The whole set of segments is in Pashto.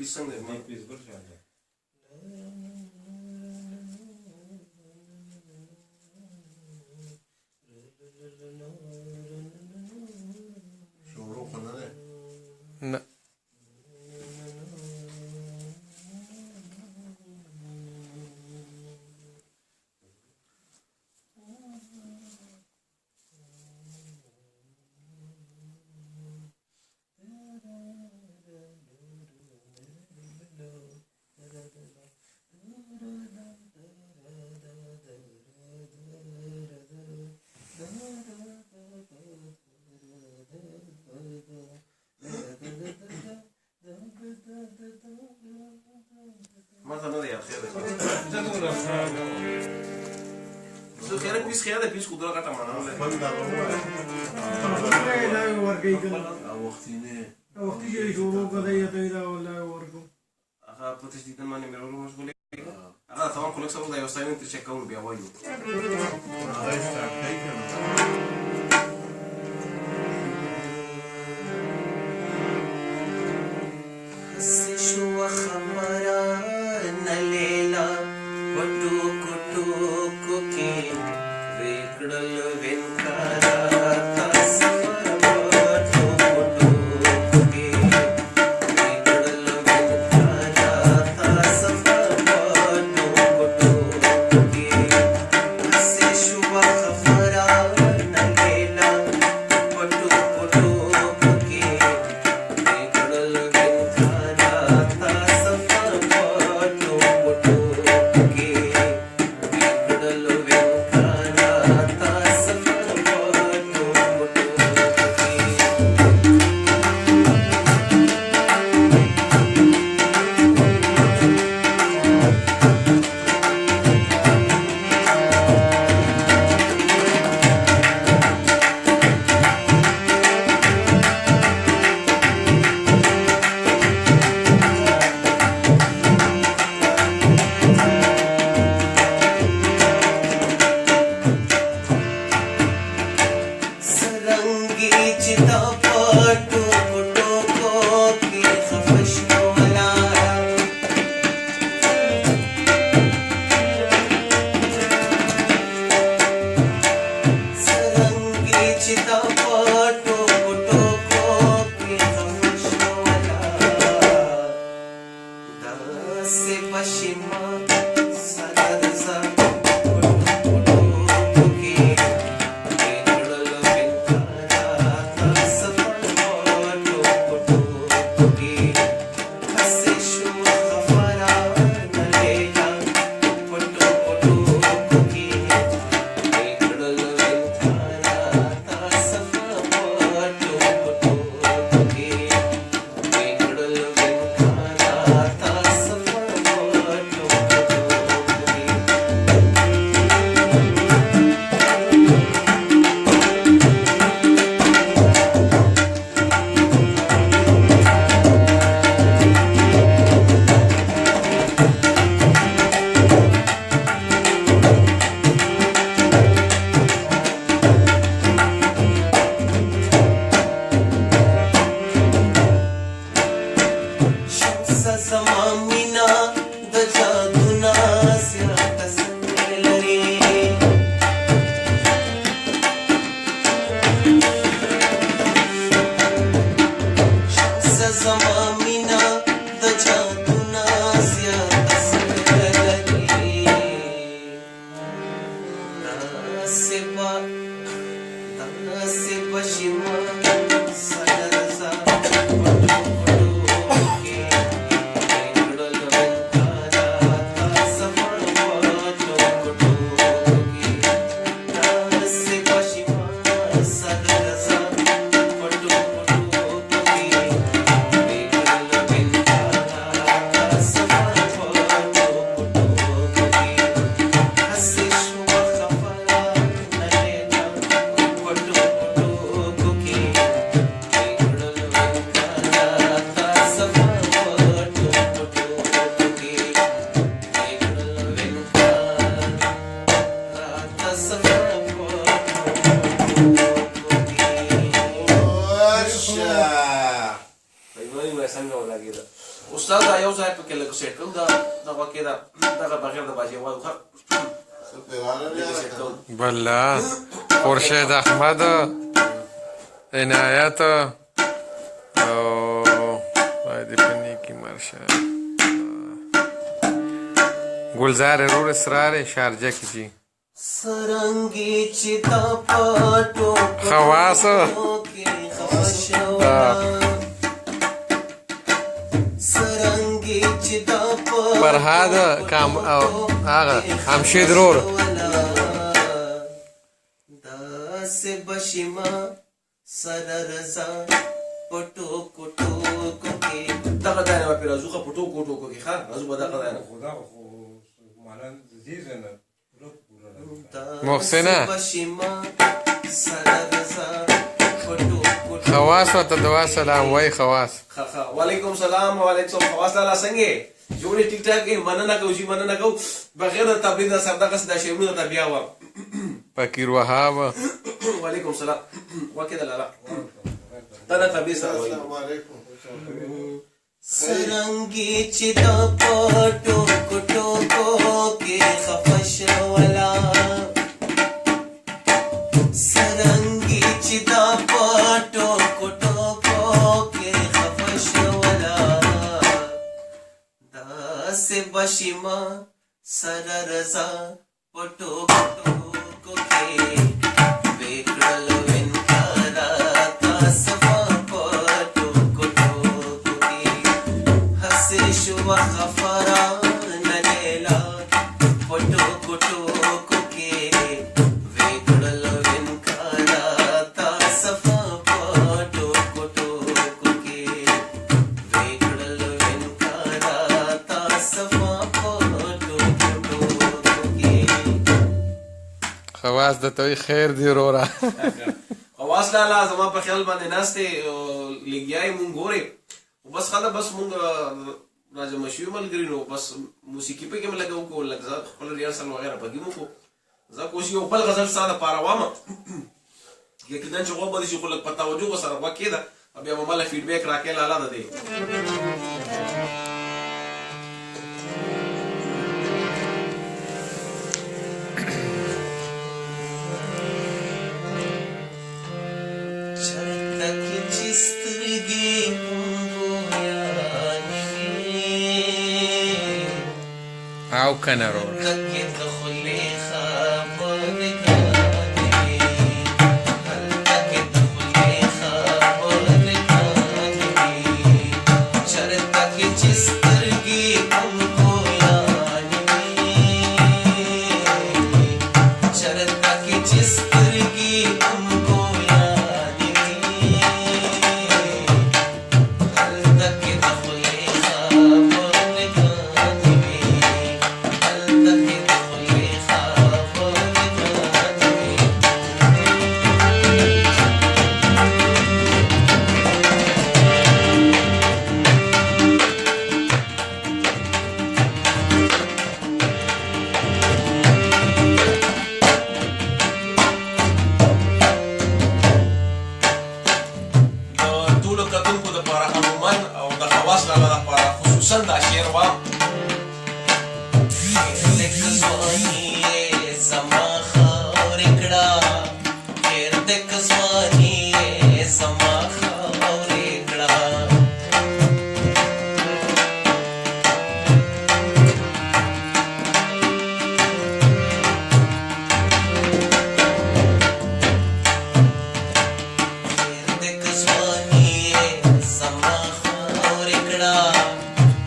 پیس څنګه دی پیس بل شان دی شروع خو نه دی نه ما ته نه دی یاد خیر دی زه زه خیر پیس خیر دی پیس خو دوه غټه معنا نه خپل دا وایي ورګي کله وختي نه وخت کې شروع کړی ته دا ولا ورکو هغه په تشدید باندې مې ورو مشغولې هغه تمام خلک سره دا یو ستاین تر چک کول بیا وایو هغه سٹارټ کوي کنه شو خبره نه لیلا پټو کوټو کې وکړل وینکارا تاسو پټو کوټو کې وکړل وینکارا تاسو پټو کوټو کې شو خبره نه کېده استاد دا یو ځای پکې لږ سیټ کړم دغه کېده دغه بغیر د باجې وایو ښه سیټ کوم بله خورشید احمد عنایت او خدای دې په نیکي مرشه گلزار رور اسرار شارجه کی جی سرنگی چتا پاٹو خواص سرنگی چتا فرهاد کام آغا همشید رور داس بشما سررزا پټو کوټو کوکي دغه دانه په رازوخه پټو کوټو کوکي ښا رازو به دغه دانه خدا خو مالا زیزه نه پورا محسنه بشما سررزا پټو کوټو خواص و تدوا سلام وای خواص خا وعلیکم سلام وعلیکم خواص لاله څنګه جوړې ټیک ټاک مننه کو جی مننه کو بغیر د تبلیغ سره دغه د شیونو ته بیا و فقیر وهاب وعلیکم سلام وکړه لاله تنه تبلیغ سره السلام علیکم سرنگی چدا پټو کوټو کو کې خفش ولا سرنگی چدا پټو کوټو کو کې خفش ولا داس بشما سررزا پټو کوټو کو کې وکړل وینکارا تاسو شو غفران لیلا پټو کوټو کوکي وکړل وینکارا تاسو پټو کوټو کوکي وکړل وینکارا تاسو پټو کوټو کوکي خواص د توي خیر دی رورا خواص لاله زما په خیال باندې ناشته لګیای مونږ ګوري بس خاله بس مونږ راځه مشوي ملګری نو بس موسیقي په کې مې لګاو کو لږ ځا خپل ریاضت وغیرہ په کې مو کو زه کوشش یو بل غزل ساده پاره وامه یقینا چې غو به شي خلک په توجه وسره وکړه بیا به مله فیډبیک راکې لاله ده دی او کنه رور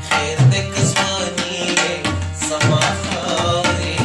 خیر دې کسوانی زما خاورې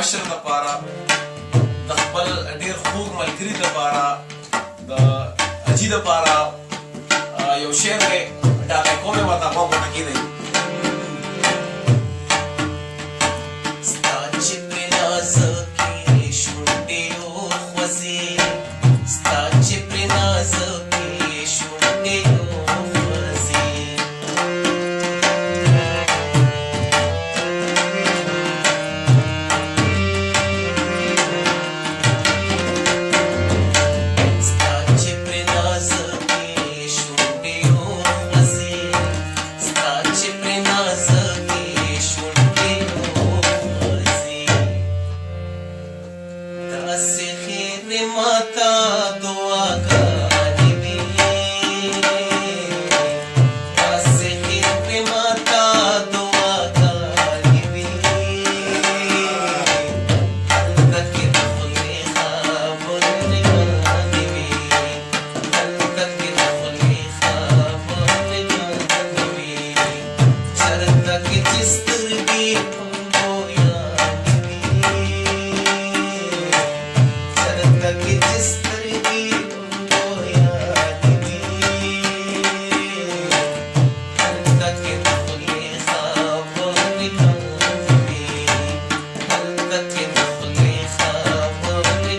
مشر دپاره د خپل ډېر خوږ ملګري دپاره د اجي دپاره یو شعر دی ډاکې کوم یې ورته پام وټکې دی ستا چې پرې نازه کې شونډې وخوځې ستا چې پرې نازه کې شونډې وخوځې ستا چې پرې نازه کې شونډې وخوځې ستا چې پرې نازه کې شونډې وخوځې داسې خیر ماته دعاګانې وي داسې خیر ماته دعاګانې وي هلته کې د خولې خبرګانې وي هلته کې د خولې خبرګانې وي چرته کې چې سترګې بویانې وي چرته کې چې سترګې بویانې وي هلته کې د خولې خبرګانې وي هلته کې د خولې خبرګانې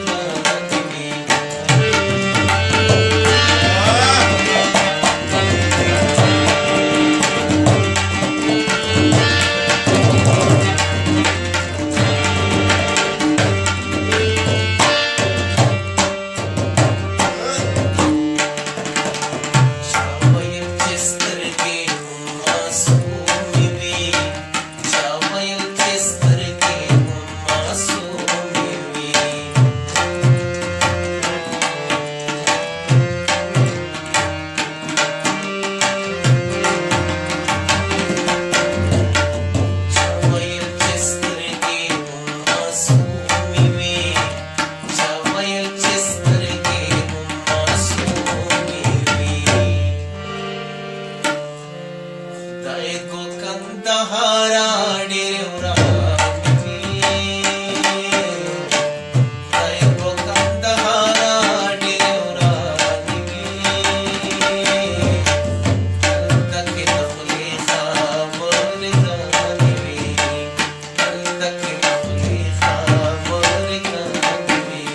وي چا ویل چې سترګې معصومې وي چا ویل چې سترګې معصومې وي چا ویل چې سترګې معصومې وي چا ویل چې سترګې معصومې وي خدای کو کندهارا ډېر وران دي خدای کو کندهارا ډېر وران دي هلته کې د خولې خبرګانې وي هلته کې د خولې خبرګانې وي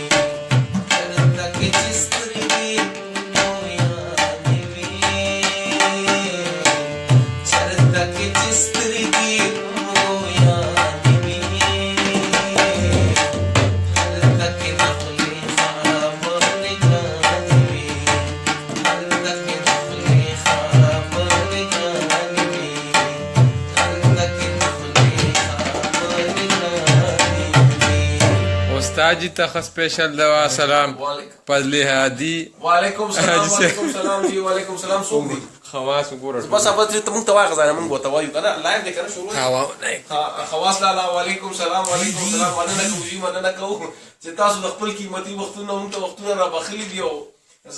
هلته کې چې سترګې بویانې وي چرته کې چې سترګې بویانې وي هلته کې د خولې خبرګانې وي هلته کې د خولې خبرګانې وي هلته کې د خولې خبرګانې وي استاد جی ته سپیشل دوا سلام فضلی هادي وعلیکم سلام وعلیکم سلام جی وعلیکم سلام څوک دی خواص وګوره بس اب ته مونږ ته وای غزانه مونږ وته وایو کنه لایو دی کنه شروع هوا خواص لاله وعلیکم سلام وعلیکم سلام مننه کوم جی مننه کوم چې تاسو د خپل قیمتي وختونه مونږ ته وختونه را بخلی دی او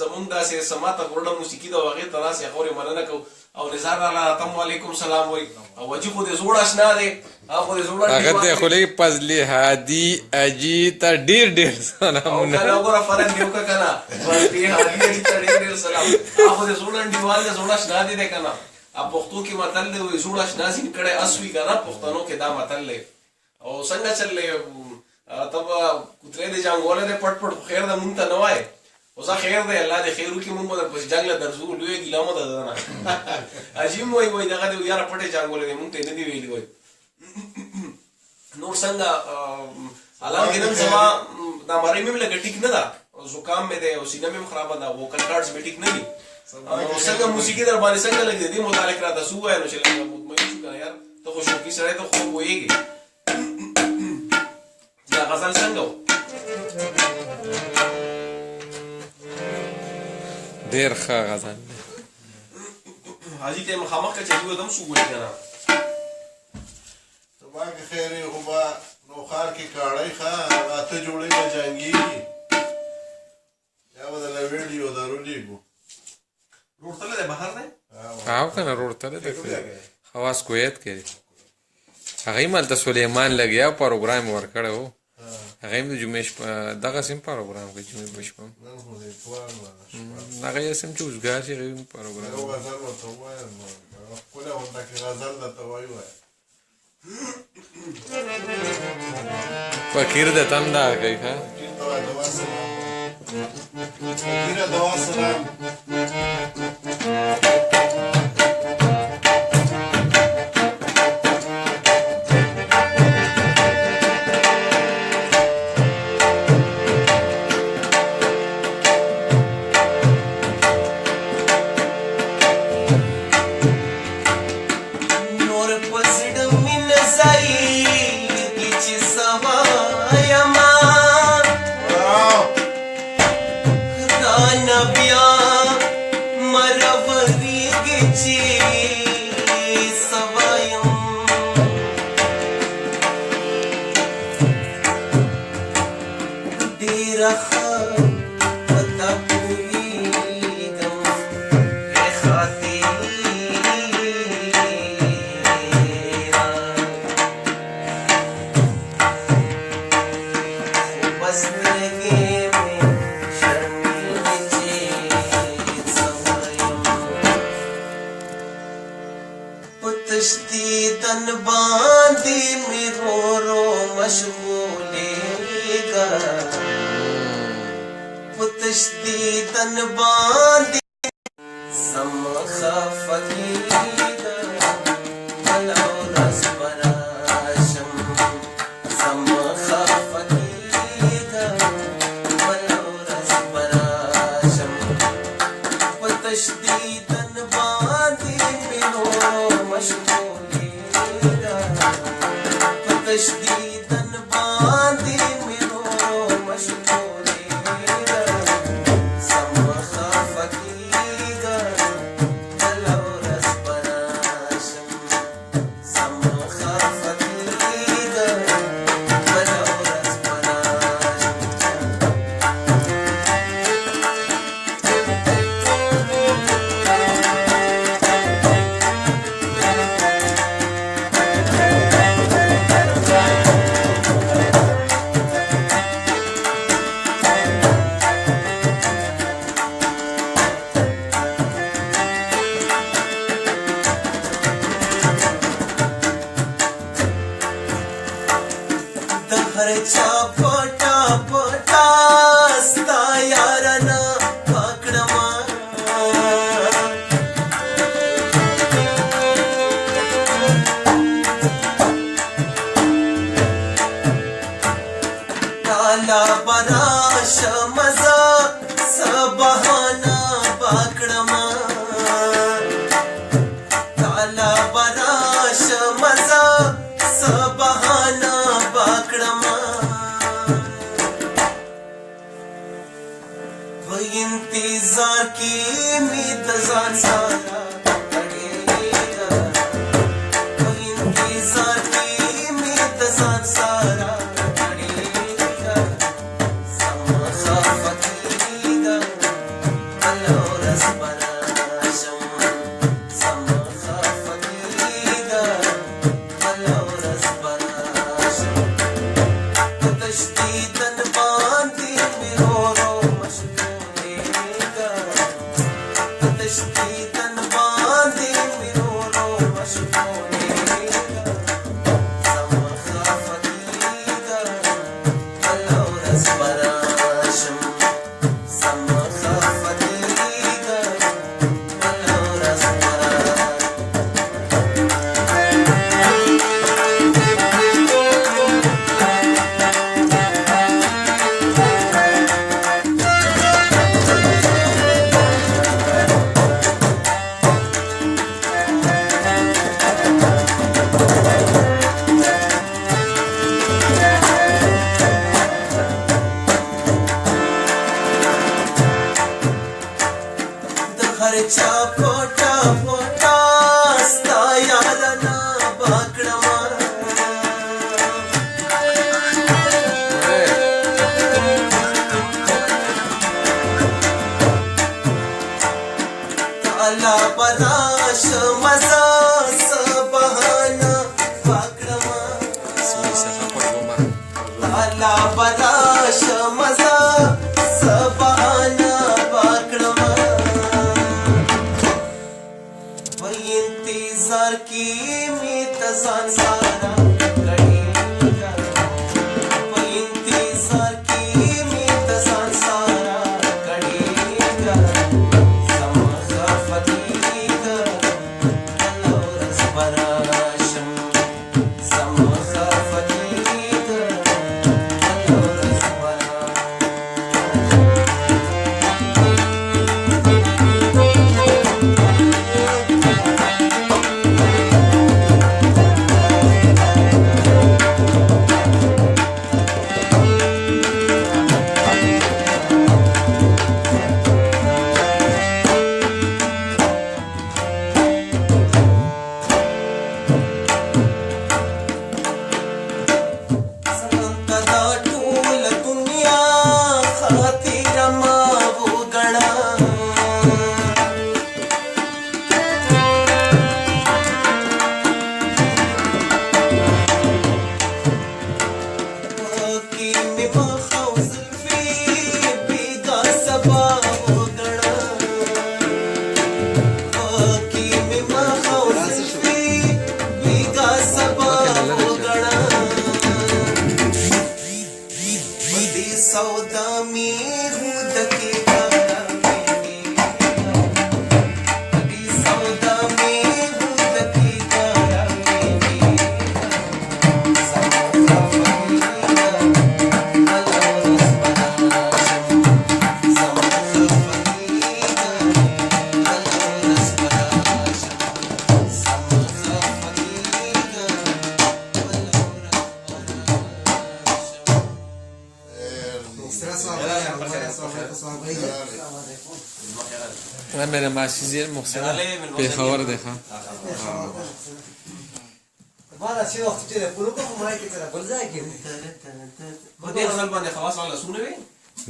زمونږ داسې سماعت ورډه موسیقي دا وغیرہ تراسه خوري مننه کوم او نزار الله تم علیکم سلام وای او وجه خو دې زوړ آشنا دی هغه دې زوړ هغه ته خولي فضلی هادي اجي ته ډیر او سلامونه کنه وګوره فرق دیو کا کنه ورته حاضر ته ډېر سلام هغه دې زوړ انډیوال له زوړ آشنا دی کنه اب پښتو کې متل دی زوړ آشنا سین کړه اسوي کنه پښتنو کې دا متل دی او څنګه چللې تب کتره دې جنگوله دې پټ پټ خیر د مونږ ته نه وای اوسه خیر دی الله دې خیر وکړي مونږ به پس جنگ له درځو لوی ګلامو ده نه عجیب وای دغه دې یاره پټه جنگوله دې مونږ ته نه دی ویلي وای نور څنګه حالان کې نن سبا دا مری مې لګ ټیک نه ده زکام مې ده او سینه مې خراب ده ووکل کارډز مې ټیک نه دي او څنګه موسیقي در باندې څنګه لګې دي متعلق راته سو وای نو چې مطمئن شو کنه یار ته خو شوقي سره ته خو وایږي دا غزل څنګه ډیر ښه غزل حاجی ته مخامخ کا چلیو دم شو ګوري کنه صبح کے خیر ہوبا نوخار کی کاڑی خا راته جوړې به جنگي یا بدل ویډیو ضروري کو روډ تله ده بهر نه او کنه روډ تله ده خواص کویت کې هغه مال ته سليمان لګیا پروګرام ورکړو هغه هم د جمعې شپه دغسې هم پروګرام کوي جمعې په شپه نن خو د اتوار نه شپه هغه یې هم چې اوزګار شي هغه هم پروګرام یو غزل ورته ووایم نو هغه ښکلی غونډه کې غزل درته وایي فقیر د تم دا کوي ښه فقیره دوا سلام तन बांधी में रो रो मशगूलेगा पुतश्ती तन बांधी सम खफकीगा मलौ रस बराशम सम खफकीगा मलौ रस बराशम पुतश्ती तन बांधी में रो रो मशगूलेगा तशदीदन बांधी में रो मशगूलेगा सम खफकीगा मलौ रस बराशम सम खफकीगा मलौ रस पोटा पोटा स्ता यारना पाकडमा काला बराश मजा सबहाना पाकडमा काला बराश मजा सबहाना पाकडमा इंतजार की मितजार सारा पड़ेगा इंतजार की मितजार सारा पड़ेगा सम खफकीगा मलौ रस बराशम सम खफकीगा मलौ रस बराशम तशदीदन बांधी में रो रो मशगूलेगा तशदीद بلاش مزا سبحانا باکړما په انتظار کې می تزان سارا کړي په انتظار کې می تزان سارا کړي سم خفتیګا الله رس پراشم سم خفتیګا الله رس सौदा में हूद के सौदा में हूद के मेरा मासी محسن पेशावर देखा ما شي وخت چې په لوګو ما کې تر بل ځای کې په دې ځل باندې خواص الله سونه وي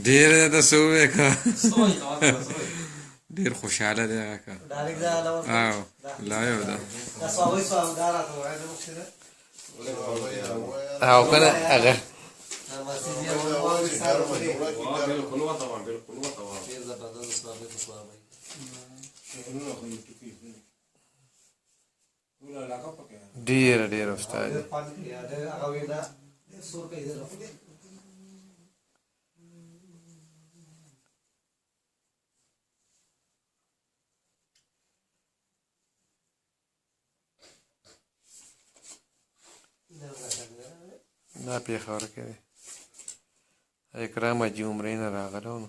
ډیر د سوې کا سوي خواص سوي ډیر خوشاله دی کا ډایرکټ دا لور او لا یو دا دا سوي دارا ته وایي نو څه او کنه هغه ما سي دي او سره بالکل وطبعا بالکل وطبعا ډیر زبردست صاحب صاحب ډیر ډیر استاد هغه وینا 100 روپے دې راوړي دا پیښور کې دی اکرام اجي عمرې نه راغلو نو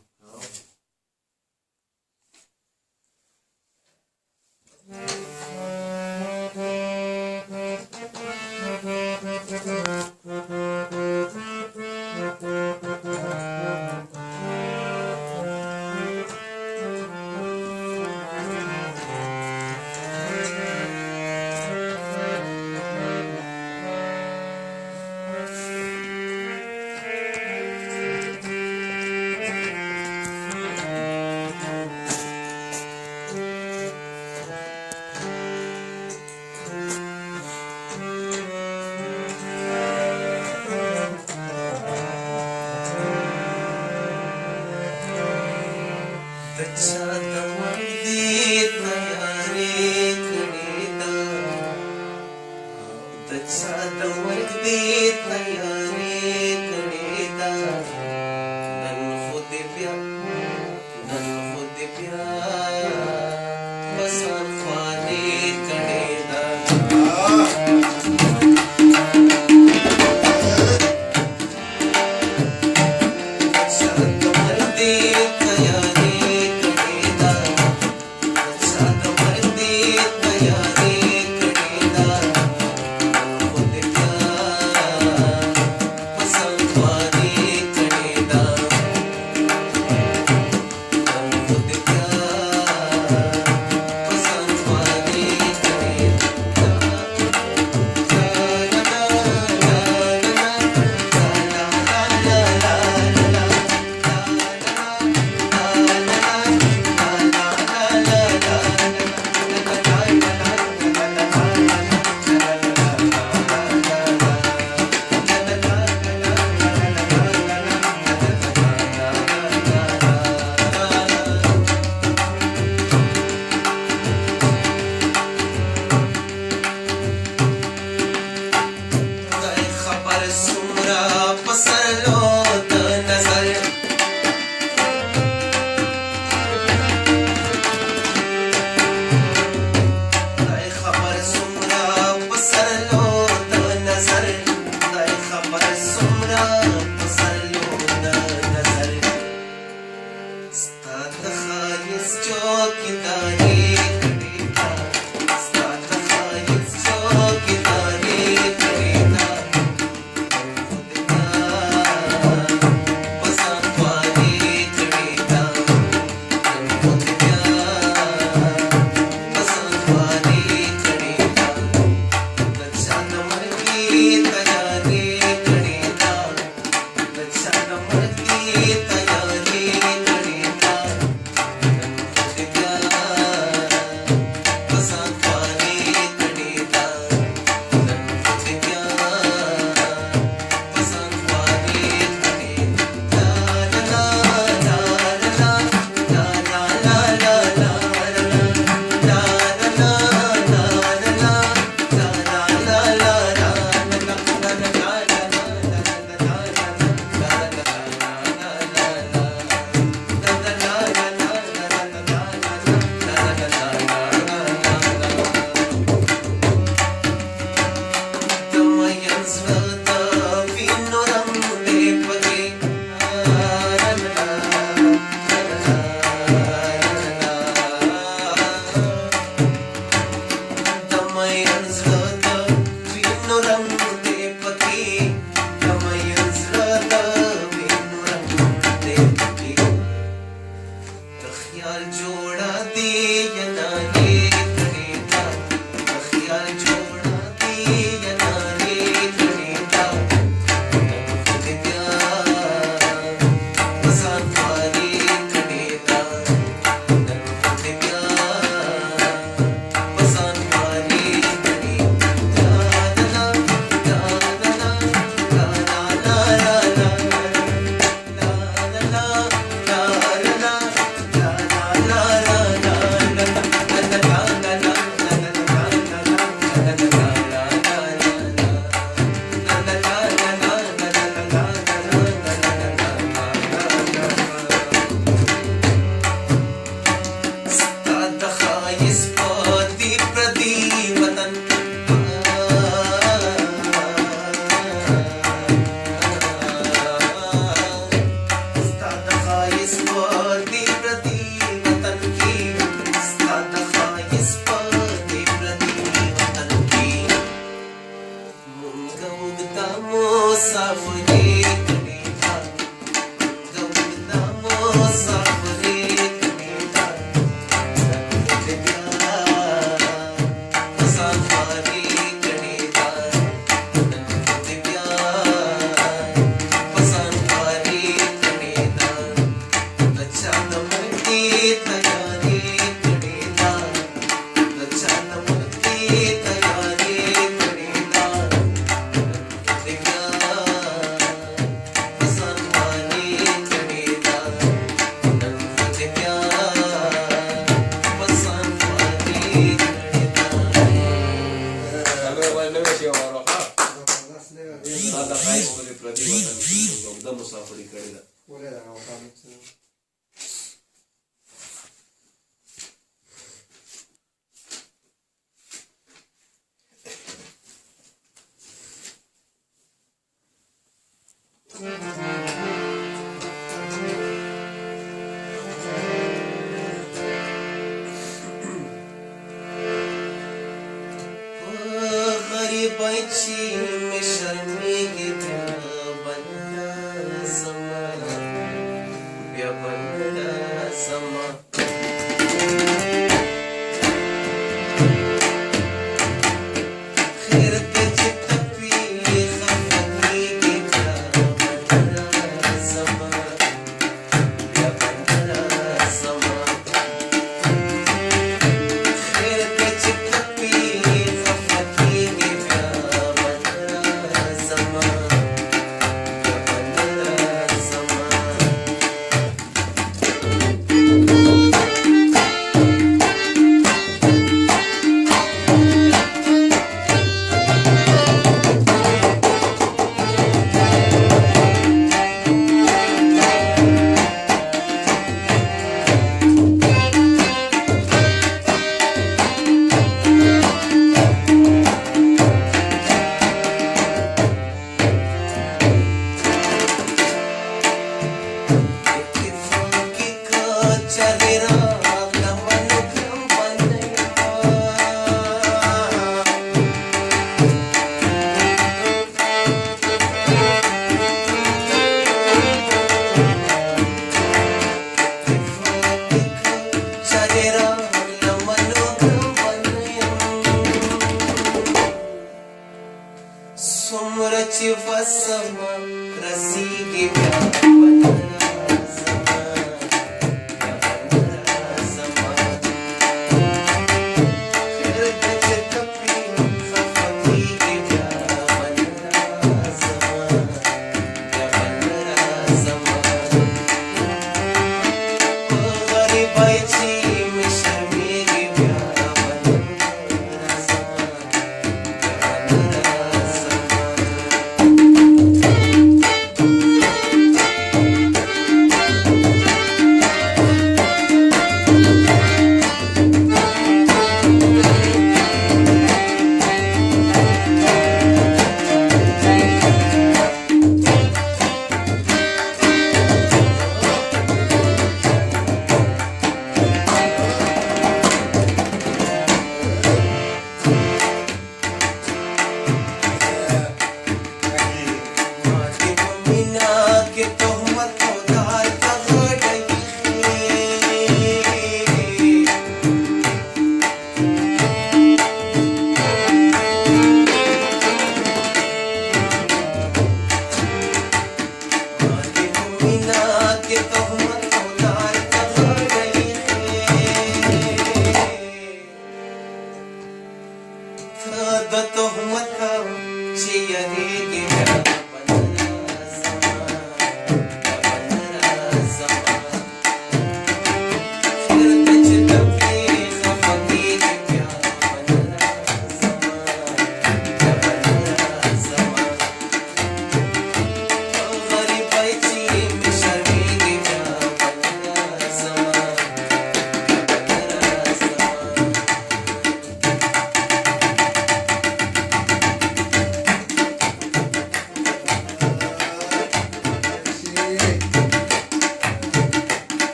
Put the مسافري کنيدا مسافري کنيدا مسافري کنيدا لچان مرتي تياري کنيدا لچان مرتي تياري کنيدا مسافري کړی ده غریبایچی می شرمیږي بیا بنده زما خیر ته چې تپي خفه کېږي بیا بنده زما بیا بنده زما خیر ته چې تپي خفه کېږي بیا بنده زما بیا بنده زما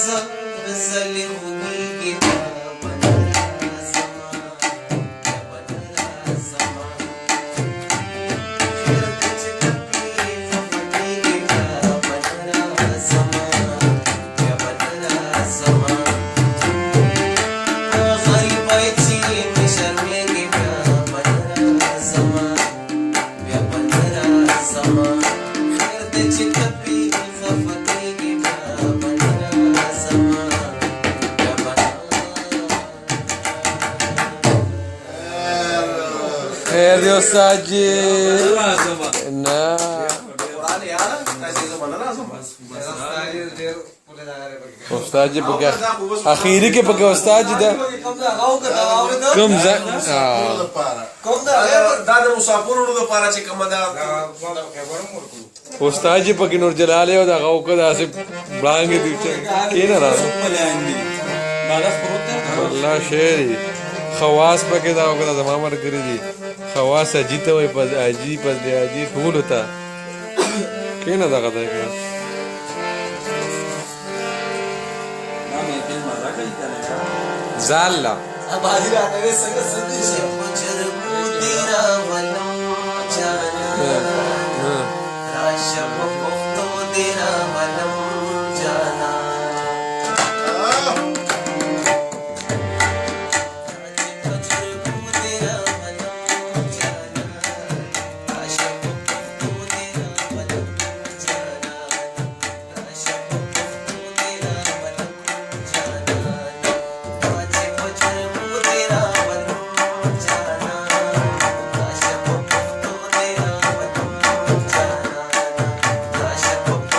غزل خوږیږي بیا بنرا زما بیا بنرا زما خیر ته چې تپي خفه کېږي بیا بنرا زما بیا بنرا زما غریبۍ چې مې شرمېږي بیا بنرا زما بیا بنرا زما خیر ته چې تپي خفه کېږي بیا بنرا زما بیا بنرا خیر دی استاد جی نه قرآن یاره تاسې زمانه راځم استاد جی پکې اخیری کې پکې استاد جی دا کوم ځای دا د مسافرونو لپاره چې کومه ده استاد جی پکې نور جلاله او دا غو کو دا سه بلانګ دی چې کینه راځو الله شعری خواص پکې دا وکړه زما مرګري دي خواص اجیته وي په اجي په دې اجي ټول وتا کینه دا غدا کې زالا آبادی راته څنګه سندې شي پچرګو تیرا ولم جانا راشه په پختو تیرا ولم جانا پچرګو تیرا ولم جانا راشه په پختو تیرا ولم جانا راشه په پختو تیرا ولم جانا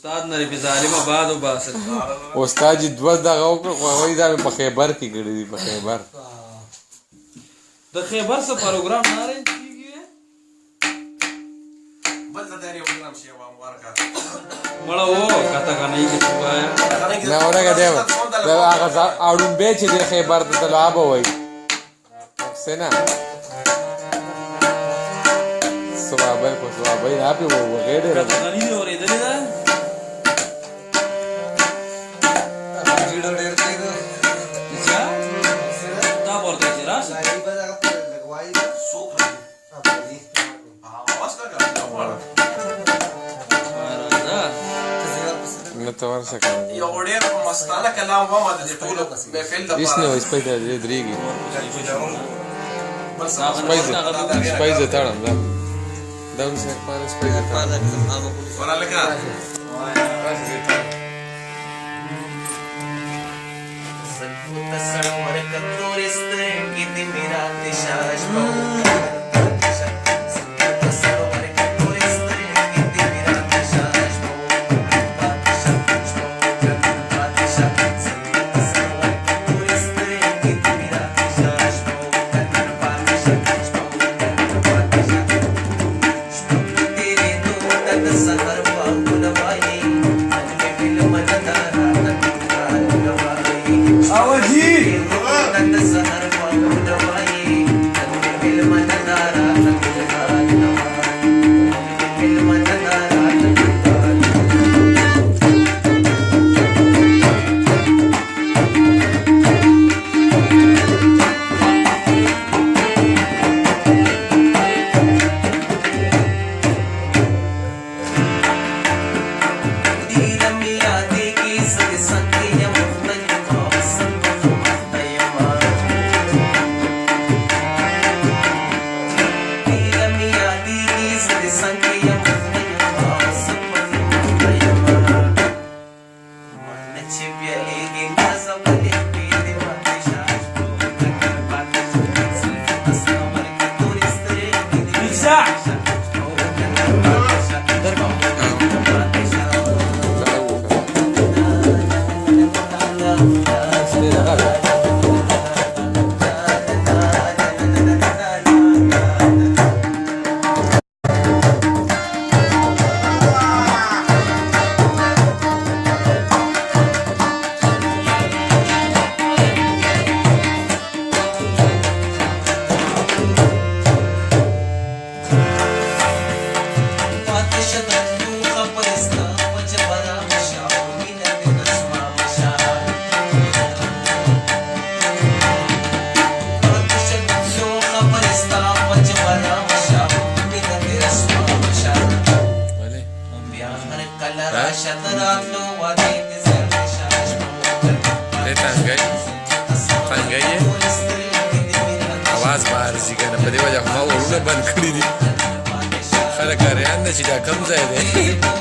استاد نه په ظالم آباد وباسه استاد جی دوه دغه وای دا په خیبر کې کړی دی په خیبر د خیبر څخه پروګرام نه لري بل څه دی پروګرام شی و مبارکات مړه و کته کنه یې وایا نه اورګه دی دا هغه اړون به چې د خیبر ته طلب وای سینا سوابای په سوابای نه په وغیره کته کنه دی اورېدلې ده تور سکه یو ډېر مستانه کلام و ما د ټولو محفل د هیڅ نه وي سپای ته درېږي سپای زه تړم دا هم سر پانه سپای زه تړم ورالکه فنګي आवाज بهر ځي کنه په دې وجه ما ورونه بند کړی دي خلک اریان نه چې دا کم ځای دی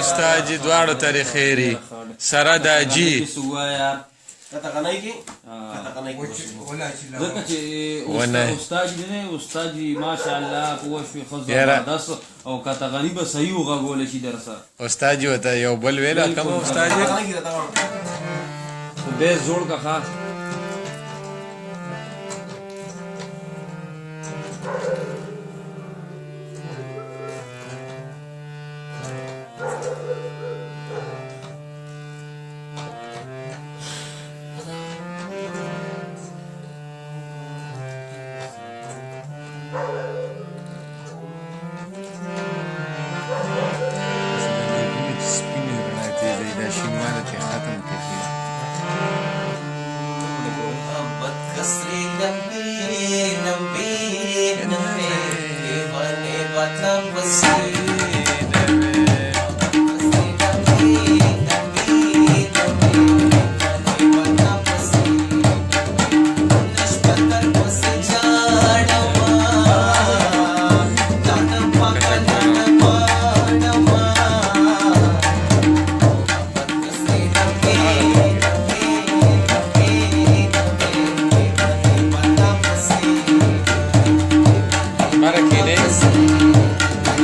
استاد دواړو تاریخ خیری سره د اجي کته غنای کی کته غنای کی ځکه چې استاد دې استاد جی ماشاءالله په شوي خزر داس او کته غنی به صحیح وغول شي درسه استاد جی وته یو بل ویلا کوم استاد جی به زوړ کا خاص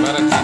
Para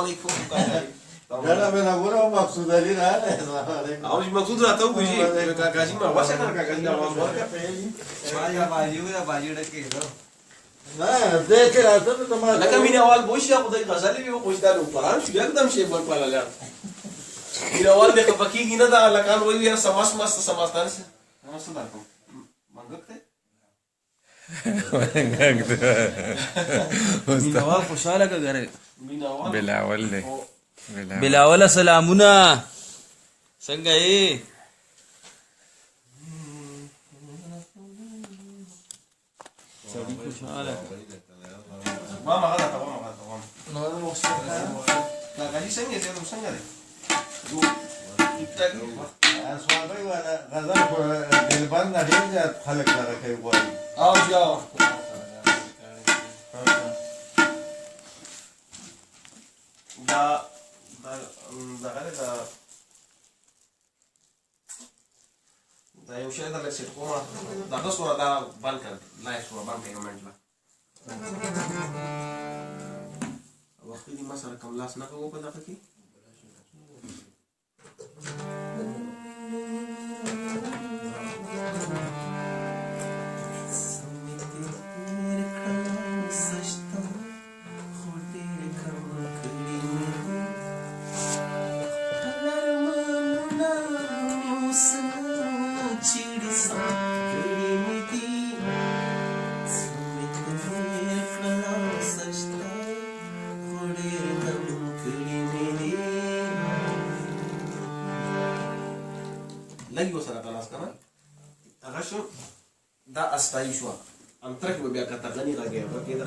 علیکم کاکا ګډه مې نګوره مقصود علي راغلی السلام علیکم او چې مقصود راته وګوري کاکا جی ما واسه کنه کاکا جی आवाज ورکړه نه دې کې راته نو ته ما لکه مینه اول بوشي خدای غزل وی خوش دالو قرآن شو एकदम شی ور پالا لا مینه اول دغه پکیږي نه دا لکان وی یار سماس مست سماستان سه نمسته درکو منګکته مینوال خوشاله کګره مینه اول بلاول دی بلاول سلامونه څنګه یې سړی خوشاله ما غلط نو نو کاکا جی څنګه ته څنګه دی سوالای ولا غزل په دلبند نه ډېر زیات خلک سره کوي غواړي او بیا دا یو شی دا لکه کومه دا تاسو دا بند کړ لایف سره بند کړئ کمنټ لا وخت دې ما سره کوم لاس نه کوو په دغه کې لګي وسره خلاص کنه هغه شو دا استای شو انترک به بیا کته غنی راګي ورکه دا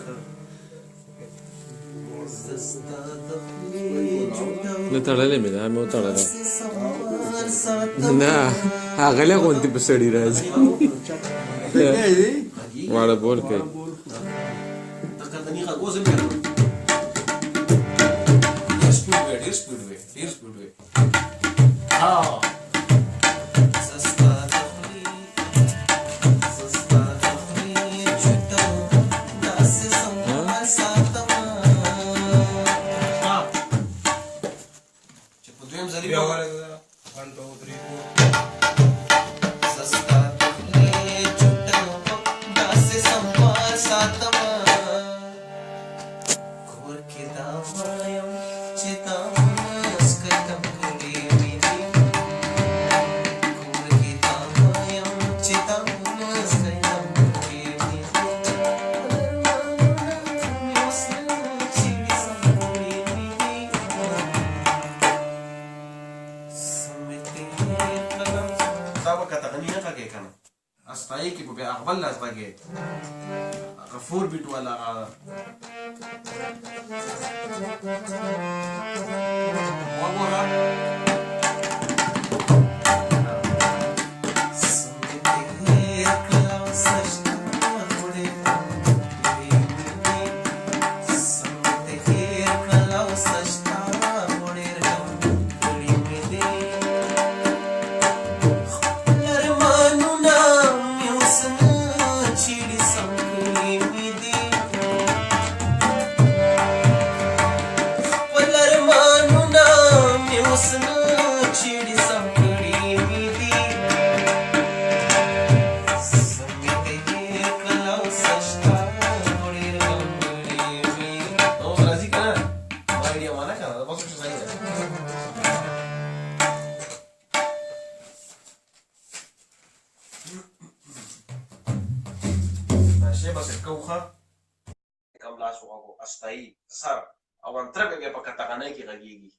نه تړلې مې دا مې وتړله نه هغه له غونډې په سړی راځي واړه بول کوي دا کته نه غوځي بیا سپیډ وې ها استای کې په اغبل لاس راګي غفور بیت والا وګورا استای سر او انترک بیا په کتاغانه کې غږیږي